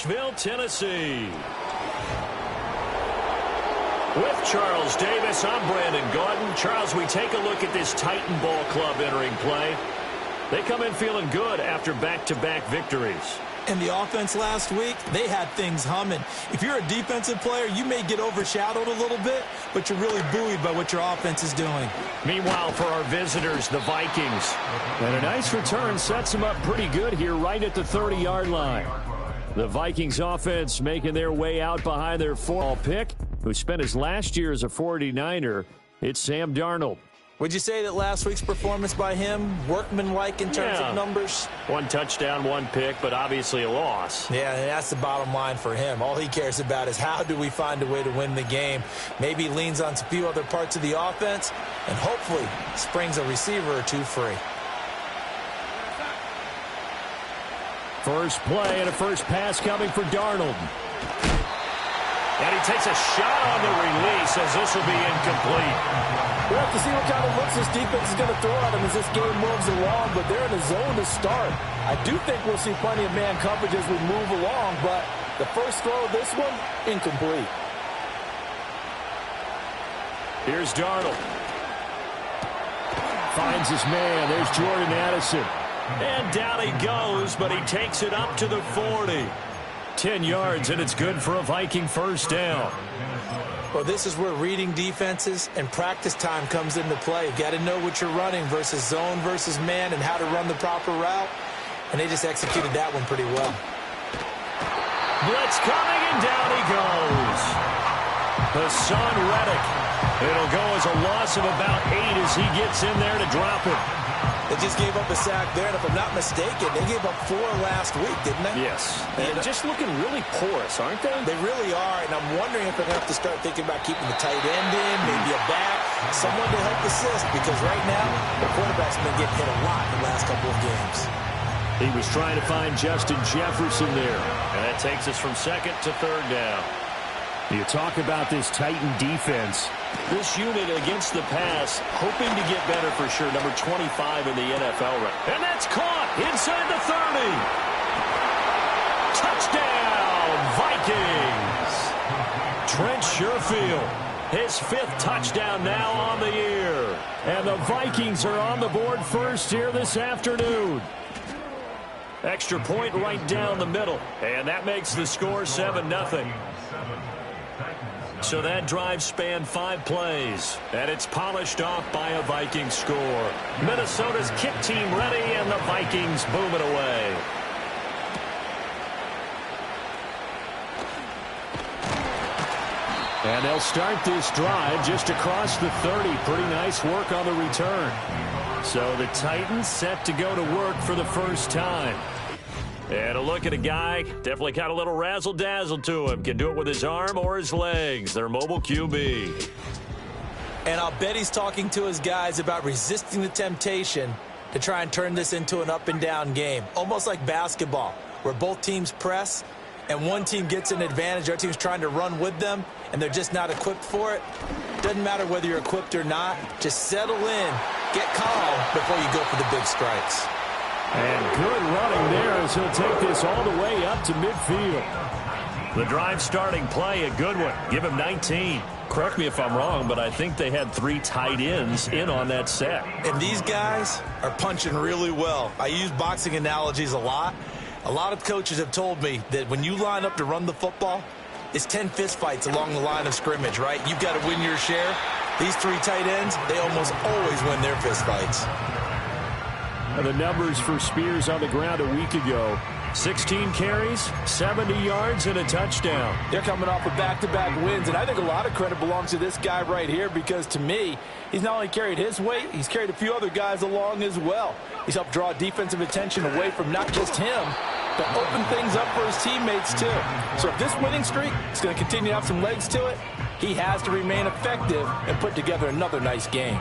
Nashville, Tennessee. With Charles Davis, I'm Brandon Gordon. Charles, we take a look at this Titan ball club entering play. They come in feeling good after back-to-back victories. And the offense last week, they had things humming. If you're a defensive player, you may get overshadowed a little bit, but you're really buoyed by what your offense is doing. Meanwhile, for our visitors, the Vikings. And a nice return sets them up pretty good here right at the 30-yard line. The Vikings offense making their way out behind their four-ball pick, who spent his last year as a 49er. It's Sam Darnold. Would you say that last week's performance by him, workmanlike in terms of numbers? 1 touchdown, 1 pick, but obviously a loss. Yeah, and that's the bottom line for him. All he cares about is how do we find a way to win the game. Maybe leans on a few other parts of the offense, and hopefully springs a receiver or two free. First play and a first pass coming for Darnold. And he takes a shot on the release as this will be incomplete. We'll have to see what kind of looks this defense is going to throw at him as this game moves along, but they're in a zone to start. I do think we'll see plenty of man coverage as we move along, but the first throw of this one, incomplete. Here's Darnold. Finds his man. There's Jordan Addison. And down he goes, but he takes it up to the 40. 10 yards, and it's good for a Viking first down. Well, this is where reading defenses and practice time comes into play. You got to know what you're running versus zone versus man and how to run the proper route. And they just executed that one pretty well. Blitz coming, and down he goes. Hassan Reddick. It'll go as a loss of about 8 as he gets in there to drop it. They just gave up a sack there, and if I'm not mistaken, they gave up 4 last week, didn't they? Yes. And just looking really porous, aren't they? They really are, and I'm wondering if they're going to have to start thinking about keeping the tight end in, maybe a back, someone to help assist, because right now, the quarterback's been getting hit a lot in the last couple of games. He was trying to find Justin Jefferson there, and that takes us from second to third down. You talk about this Titan defense. This unit against the pass, hoping to get better for sure. Number 25 in the NFL right. And that's caught inside the 30. Touchdown, Vikings. Trent Sherfield, his 5th touchdown now on the year. And the Vikings are on the board first here this afternoon. Extra point right down the middle. And that makes the score 7-0. So that drive spanned 5 plays, and it's polished off by a Vikings score. Minnesota's kick team ready, and the Vikings boom it away. And they'll start this drive just across the 30. Pretty nice work on the return. So the Titans set to go to work for the first time. And a look at a guy, definitely got a little razzle-dazzle to him. Can do it with his arm or his legs. Their mobile QB. And I'll bet he's talking to his guys about resisting the temptation to try and turn this into an up-and-down game. Almost like basketball, where both teams press, and one team gets an advantage. Our team's trying to run with them, and they're just not equipped for it. Doesn't matter whether you're equipped or not. Just settle in, get calm before you go for the big strikes. And good running there as he'll take this all the way up to midfield. The drive starting play, a good one. Give him 19. Correct me if I'm wrong, but I think they had 3 tight ends in on that set. And these guys are punching really well. I use boxing analogies a lot. A lot of coaches have told me that when you line up to run the football, it's 10 fistfights along the line of scrimmage, right? You've got to win your share. These 3 tight ends, they almost always win their fistfights. And the numbers for Spears on the ground a week ago. 16 carries, 70 yards, and a touchdown. They're coming off of back-to-back wins, and I think a lot of credit belongs to this guy right here because, to me, he's not only carried his weight, he's carried a few other guys along as well. He's helped draw defensive attention away from not just him, but open things up for his teammates, too. So if this winning streak is going to continue to have some legs to it, he has to remain effective and put together another nice game.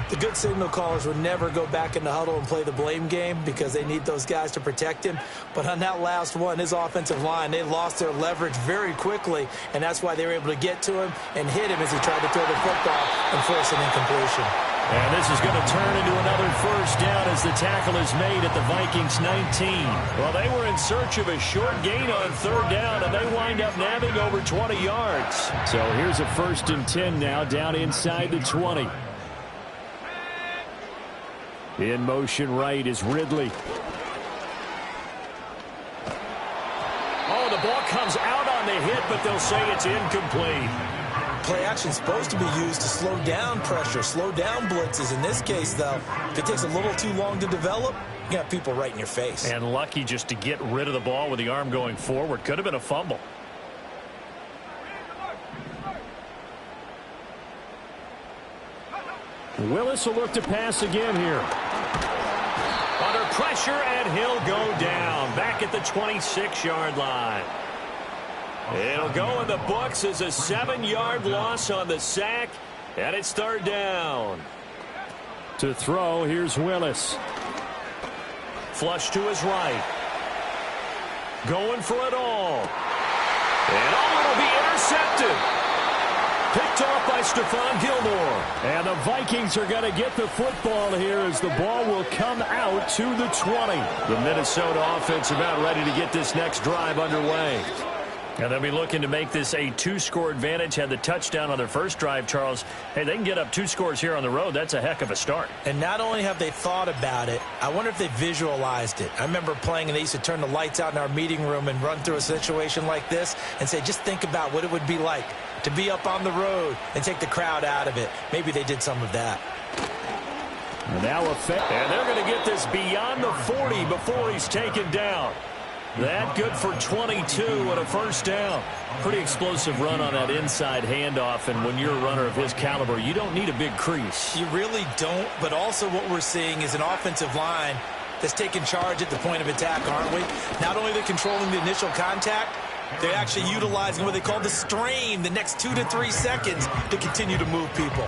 The good signal callers would never go back in the huddle and play the blame game because they need those guys to protect him. But on that last one, his offensive line, they lost their leverage very quickly, and that's why they were able to get to him and hit him as he tried to throw the football and force an incompletion. And this is going to turn into another first down as the tackle is made at the Vikings 19. Well, they were in search of a short gain on third down, and they wind up nabbing over 20 yards. So here's a 1st and 10 now down inside the 20. In motion right is Ridley. Oh, the ball comes out on the hit, but they'll say it's incomplete. Play action supposed to be used to slow down pressure, slow down blitzes. In this case, though, if it takes a little too long to develop, you got people right in your face. And lucky just to get rid of the ball with the arm going forward. Could have been a fumble. Willis will look to pass again here. Under pressure, and he'll go down. Back at the 26-yard line. It'll go in the books as a 7-yard loss on the sack, and it's third down. To throw, here's Willis. Flush to his right. Going for it all. And it'll be intercepted. Picked off by Stephon Gilmore. And the Vikings are going to get the football here as the ball will come out to the 20. The Minnesota offense about ready to get this next drive underway. And they'll be looking to make this a 2-score advantage. Had the touchdown on their first drive, Charles. Hey, they can get up 2 scores here on the road. That's a heck of a start. And not only have they thought about it, I wonder if they visualized it. I remember playing, and they used to turn the lights out in our meeting room and run through a situation like this and say, just think about what it would be like to be up on the road and take the crowd out of it. Maybe they did some of that. And now and they're going to get this beyond the 40 before he's taken down. That good for 22 and a first down. Pretty explosive run on that inside handoff, and when you're a runner of his caliber, you don't need a big crease. You really don't, but also what we're seeing is an offensive line that's taking charge at the point of attack, aren't we? Not only are they controlling the initial contact, they're actually utilizing what they call the strain, the next 2 to 3 seconds to continue to move people.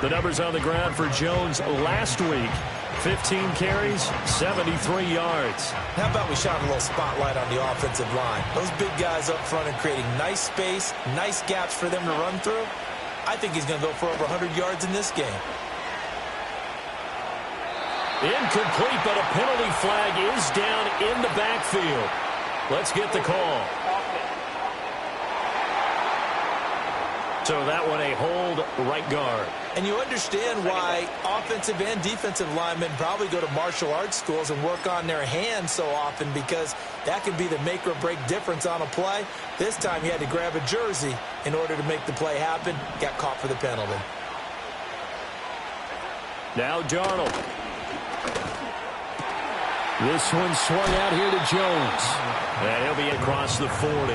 The numbers on the ground for Jones last week. 15 carries, 73 yards. How about we shine a little spotlight on the offensive line? Those big guys up front are creating nice space, nice gaps for them to run through. I think he's going to go for over 100 yards in this game. Incomplete, but a penalty flag is down in the backfield. Let's get the call. So that one a hold right guard. And you understand why offensive and defensive linemen probably go to martial arts schools and work on their hands so often, because that can be the make or break difference on a play. This time he had to grab a jersey in order to make the play happen. Got caught for the penalty. Now Darnold. This one swung out here to Jones. And he'll be across the 40.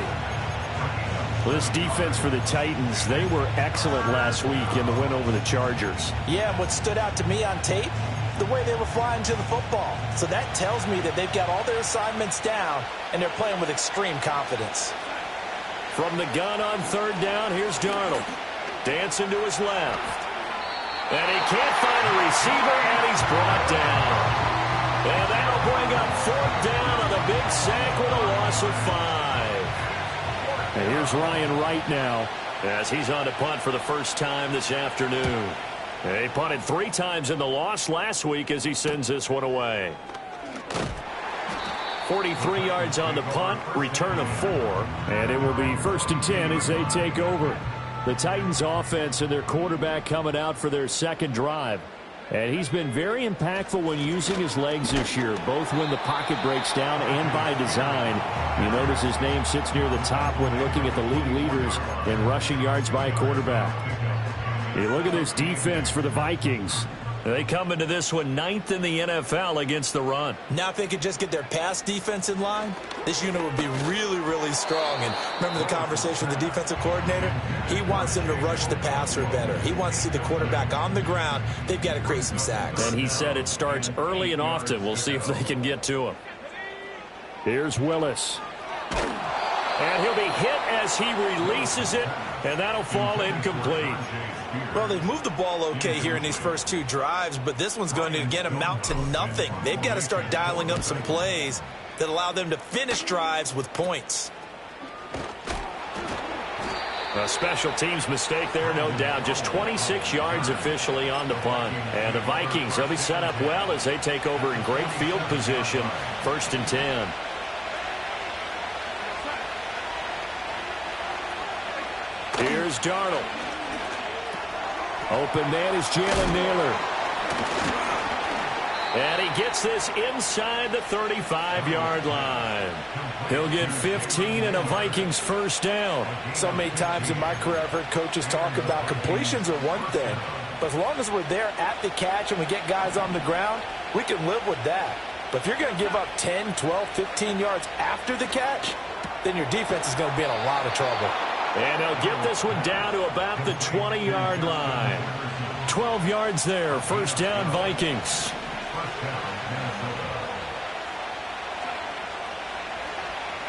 Well, this defense for the Titans, they were excellent last week in the win over the Chargers. Yeah, and what stood out to me on tape, the way they were flying to the football. So that tells me that they've got all their assignments down, and they're playing with extreme confidence. From the gun on third down, here's Darnold. Dancing to his left. And he can't find a receiver, and he's brought down. And that'll bring up fourth down on the big sack with a loss of 5. And here's Ryan Wright now as he's on to punt for the first time this afternoon. He punted 3 times in the loss last week as he sends this one away. 43 yards on the punt, return of 4, and it will be 1st and 10 as they take over. The Titans offense and their quarterback coming out for their second drive. And he's been very impactful when using his legs this year, both when the pocket breaks down and by design. You notice his name sits near the top when looking at the league leaders in rushing yards by a quarterback. You look at this defense for the Vikings. They come into this one 9th in the NFL against the run. Now if they could just get their pass defense in line, this unit would be really, really strong. And remember the conversation with the defensive coordinator? He wants them to rush the passer better. He wants to see the quarterback on the ground. They've got to create some sacks. And he said it starts early and often. We'll see if they can get to him. Here's Willis. And he'll be hit as he releases it, and that'll fall incomplete. Well, they've moved the ball okay here in these first 2 drives, but this one's going to, again, amount to nothing. They've got to start dialing up some plays that allow them to finish drives with points. A special teams mistake there, no doubt. Just 26 yards officially on the punt. And the Vikings, they'll be set up well as they take over in great field position. 1st and 10. Here's Darnold. Open man is Jalen Naylor. And he gets this inside the 35-yard line. He'll get 15 and a Vikings first down. So many times in my career I've heard coaches talk about completions are one thing, but as long as we're there at the catch and we get guys on the ground, we can live with that. But if you're going to give up 10, 12, 15 yards after the catch, then your defense is going to be in a lot of trouble. And they'll get this one down to about the 20-yard line. 12 yards there, first down Vikings.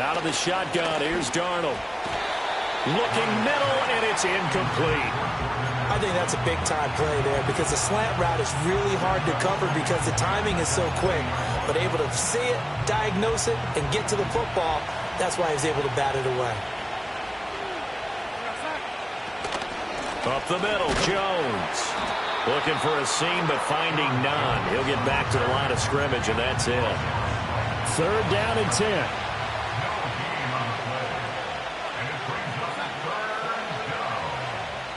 Out of the shotgun, here's Darnold. Looking middle, and it's incomplete. I think that's a big-time play there because the slant route is really hard to cover because the timing is so quick. But able to see it, diagnose it, and get to the football, that's why he was able to bat it away. Up the middle, Jones. Looking for a seam, but finding none. He'll get back to the line of scrimmage, and that's it. 3rd down and 10.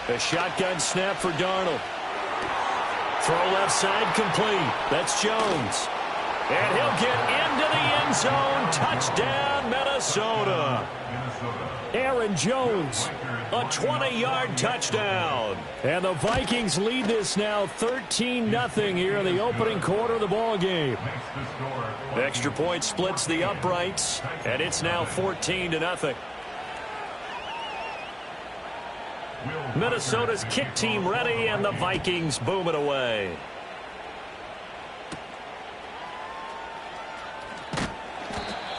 A shotgun snap for Darnold. Throw left side complete. That's Jones. And he'll get into the end zone. Touchdown, Minnesota. Aaron Jones, a 20-yard touchdown. And the Vikings lead this now 13-0 here in the opening quarter of the ball game. Extra point splits the uprights, and it's now 14-0. Minnesota's kick team ready, and the Vikings boom it away.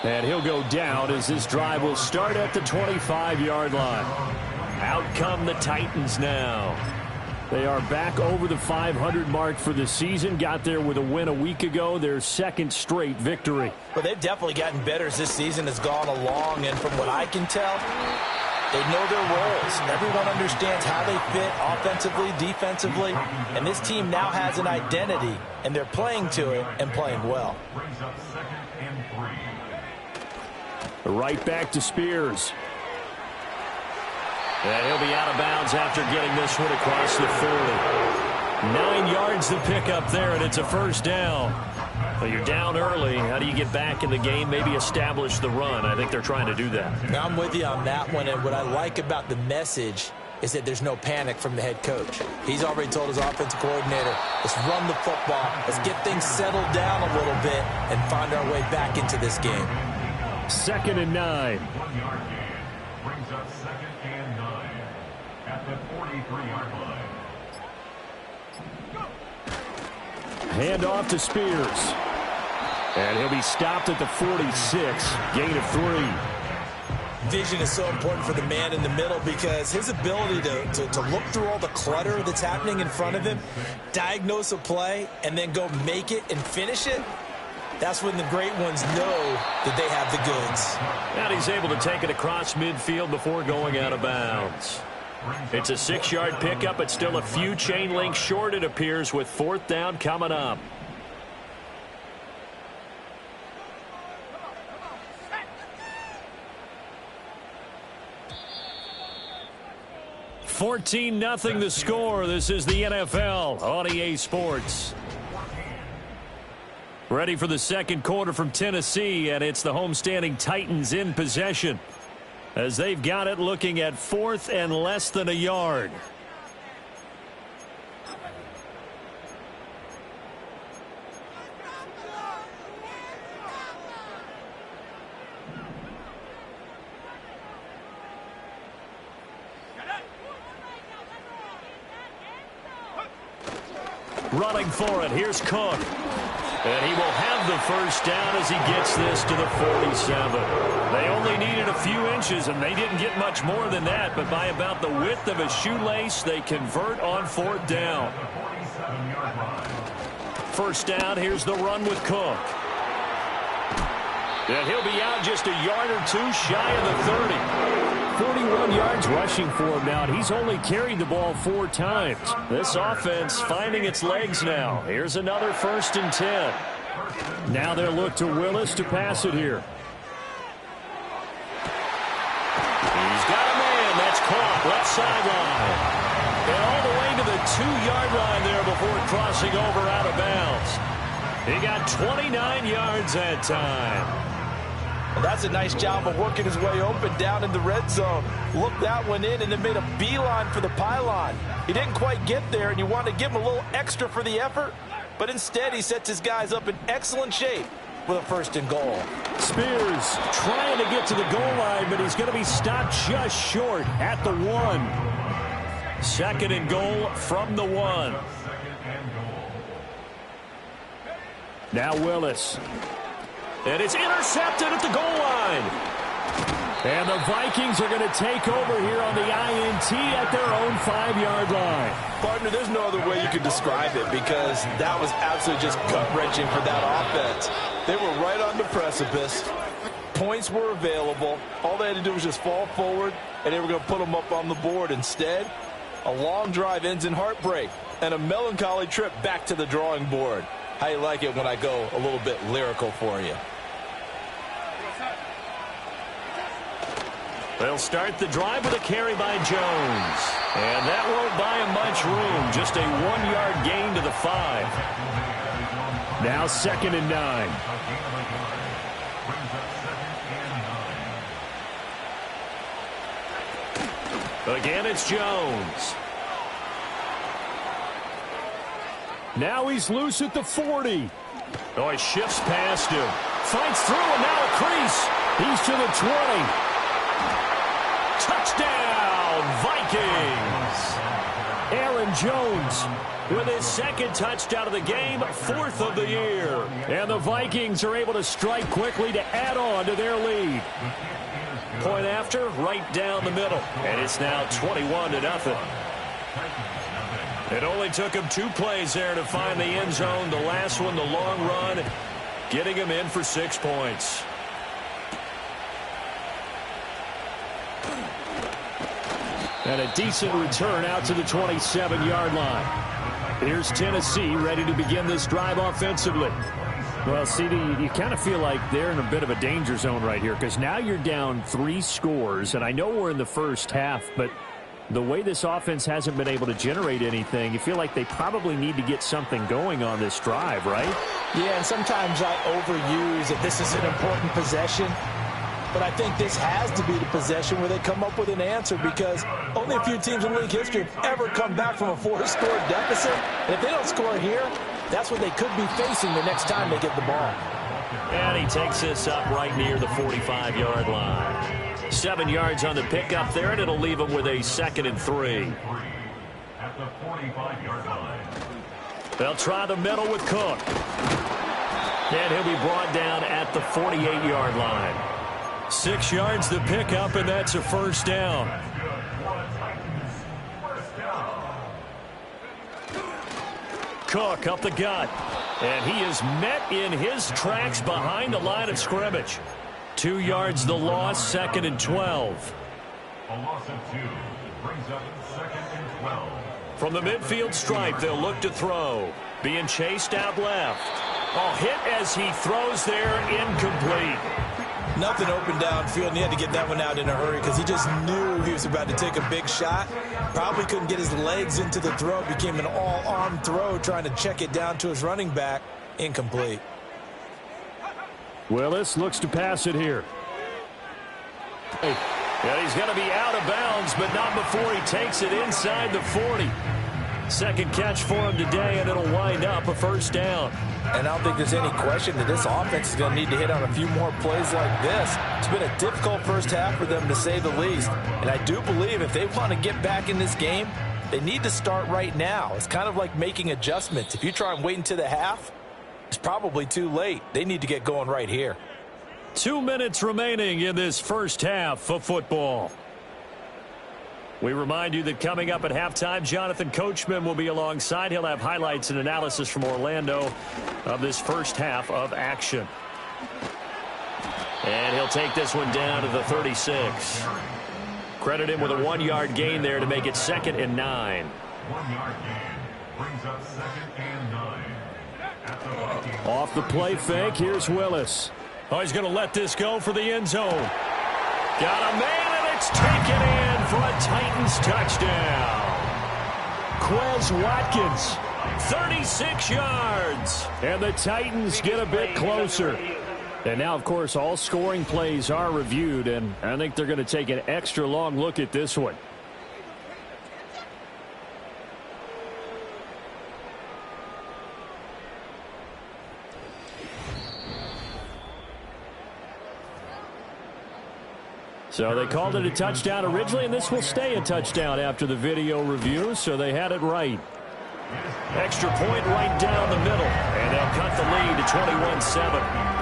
And he'll go down as this drive will start at the 25-yard line. Out come the Titans now. They are back over the 500 mark for the season. Got there with a win a week ago. Their 2nd straight victory. Well, they've definitely gotten better as this season has gone along. And from what I can tell, they know their roles. Everyone understands how they fit offensively, defensively. And this team now has an identity, and they're playing to it and playing well. Right back to Spears. And he'll be out of bounds after getting this one across the 40. 9 yards to pick up there, and it's a first down. Well, you're down early. How do you get back in the game, maybe establish the run? I think they're trying to do that. Now, I'm with you on that one, and what I like about the message is that there's no panic from the head coach. He's already told his offensive coordinator, let's run the football, let's get things settled down a little bit and find our way back into this game. 2nd and 9. 1 yard gain brings up 2nd and 9 at the 43-yard line. Hand off to Spears. And he'll be stopped at the 46. Gain of 3. Vision is so important for the man in the middle because his ability to look through all the clutter that's happening in front of him, diagnose a play, and then go make it and finish it, that's when the great ones know that they have the goods. And he's able to take it across midfield before going out of bounds. It's a 6-yard pickup, but still a few chain links short, it appears, with 4th down coming up. (14-0) the score. This is the NFL on EA Sports. Ready for the 2nd quarter from Tennessee, and it's the homestanding Titans in possession as they've got it looking at 4th and less than a yard. Running for it, here's Cook. And he will have the first down as he gets this to the 47. They only needed a few inches, and they didn't get much more than that. But by about the width of a shoelace, they convert on 4th down. First down, here's the run with Cook. And he'll be out just a yard or two shy of the 30. 41 yards rushing for him now, and he's only carried the ball 4 times. This offense finding its legs now. Here's another 1st and 10. Now they'll look to Willis to pass it here. He's got a man. That's caught. Left sideline. And all the way to the 2-yard line there before crossing over out of bounds. He got 29 yards that time. And that's a nice job of working his way open down in the red zone. Looked that one in and then made a beeline for the pylon. He didn't quite get there, and you want to give him a little extra for the effort. But instead, he sets his guys up in excellent shape with a 1st and goal. Spears trying to get to the goal line, but he's going to be stopped just short at the 1. 2nd and goal from the 1. Now Willis. And it's intercepted at the goal line. And the Vikings are going to take over here on the INT at their own 5-yard line. Partner, there's no other way you could describe it because that was absolutely just gut-wrenching for that offense. They were right on the precipice. Points were available. All they had to do was just fall forward, and they were going to put them up on the board. Instead, a long drive ends in heartbreak and a melancholy trip back to the drawing board. How you like it when I go a little bit lyrical for you? They'll start the drive with a carry by Jones. And that won't buy him much room. Just a 1-yard gain to the 5. Now 2nd and 9. Again, it's Jones. Now he's loose at the 40. Oh, he shifts past him. Fights through, and now a crease. He's to the 20. Touchdown, Vikings! Aaron Jones with his 2nd touchdown of the game, 4th of the year. And the Vikings are able to strike quickly to add on to their lead. Point after, right down the middle. And it's now 21-0. It only took him 2 plays there to find the end zone. The last one, the long run, getting him in for 6 points. And a decent return out to the 27-yard line. Here's Tennessee ready to begin this drive offensively. Well, CD, you kind of feel like they're in a bit of a danger zone right here because now you're down 3 scores. And I know we're in the first half, but the way this offense hasn't been able to generate anything, you feel like they probably need to get something going on this drive, right? Yeah, and sometimes I overuse that this is an important possession. But I think this has to be the possession where they come up with an answer because only a few teams in league history have ever come back from a 4-score deficit. And if they don't score here, that's what they could be facing the next time they get the ball. And he takes this up right near the 45-yard line. 7 yards on the pickup there, and it'll leave him with a 2nd and 3. At the 45-yard line. They'll try the middle with Cook. And he'll be brought down at the 48-yard line. 6 yards to pick up, and that's a 1st down. Cook up the gut. And he is met in his tracks behind the line of scrimmage. 2 yards the loss, 2nd and 12. A loss of 2 brings up 2nd and 12. From the midfield stripe, they'll look to throw. Being chased out left. Oh, hit as he throws there, incomplete. Nothing open downfield, and he had to get that one out in a hurry because he just knew he was about to take a big shot. Probably couldn't get his legs into the throw. Became an all-arm throw trying to check it down to his running back. Incomplete. Willis looks to pass it here. Yeah, he's going to be out of bounds, but not before he takes it inside the 40. 2nd catch for him today, and it'll wind up a 1st down. And I don't think there's any question that this offense is going to need to hit on a few more plays like this. It's been a difficult first half for them, to say the least. And I do believe if they want to get back in this game, they need to start right now. It's kind of like making adjustments. If you try and wait until the half, it's probably too late. They need to get going right here. 2 minutes remaining in this first half of football. We remind you that coming up at halftime, Jonathan Coachman will be alongside. He'll have highlights and analysis from Orlando of this first half of action. And he'll take this one down to the 36. Credit him with a 1-yard gain there to make it 2nd and 9. 1-yard gain brings up 2nd and 9. At the Vikings. Off the play fake, here's Willis. Oh, he's going to let this go for the end zone. Got a man, and it's taken in for a Titans touchdown. Quez Watkins, 36 yards. And the Titans get a bit closer. And now, of course, all scoring plays are reviewed, and I think they're going to take an extra long look at this one. So they called it a touchdown originally, and this will stay a touchdown after the video review, so they had it right. Extra point right down the middle, and they'll cut the lead to 21-7.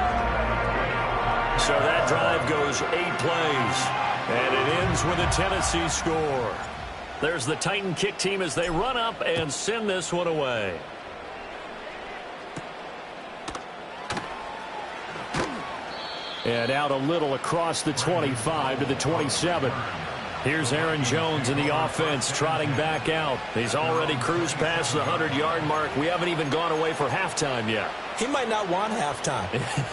So that drive goes 8 plays, and it ends with a Tennessee score. There's the Titan kick team as they run up and send this one away. And out a little across the 25 to the 27. Here's Aaron Jones in the offense trotting back out. He's already cruised past the 100-yard mark. We haven't even gone away for halftime yet. He might not want halftime.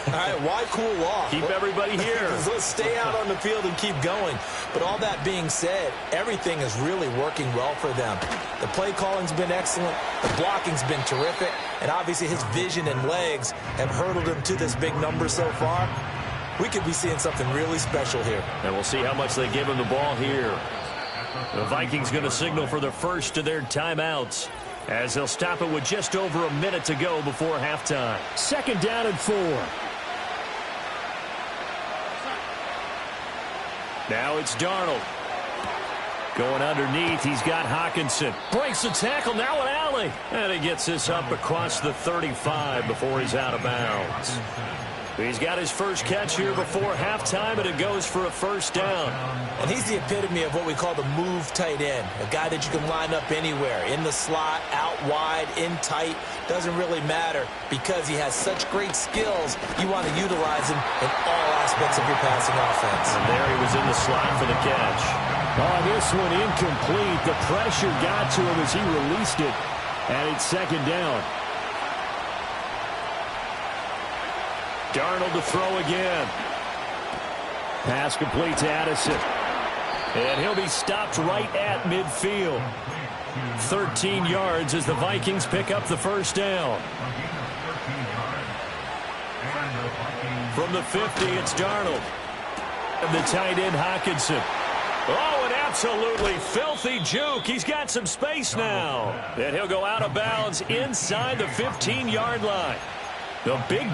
All right, why cool off? Keep everybody here. Let's stay out on the field and keep going. But all that being said, everything is really working well for them. The play calling's been excellent. The blocking's been terrific. And obviously his vision and legs have hurdled him to this big number so far. We could be seeing something really special here. And we'll see how much they give him the ball here. The Vikings going to signal for the first of their timeouts, as they'll stop it with just over a minute to go before halftime. 2nd down and 4. Now it's Darnold. Going underneath, he's got Hockenson. Breaks the tackle, now an alley. And he gets this up across the 35 before he's out of bounds. He's got his first catch here before halftime, and it goes for a first down. And he's the epitome of what we call the move tight end, a guy that you can line up anywhere, in the slot, out wide, in tight. Doesn't really matter because he has such great skills. You want to utilize him in all aspects of your passing offense. And there he was in the slot for the catch. Oh, this one incomplete. The pressure got to him as he released it, and it's 2nd down. Darnold to throw again. Pass complete to Addison. And he'll be stopped right at midfield. 13 yards as the Vikings pick up the first down. From the 50, it's Darnold. And the tight end, Hockenson. Oh, an absolutely filthy juke. He's got some space now. And he'll go out of bounds inside the 15-yard line. The big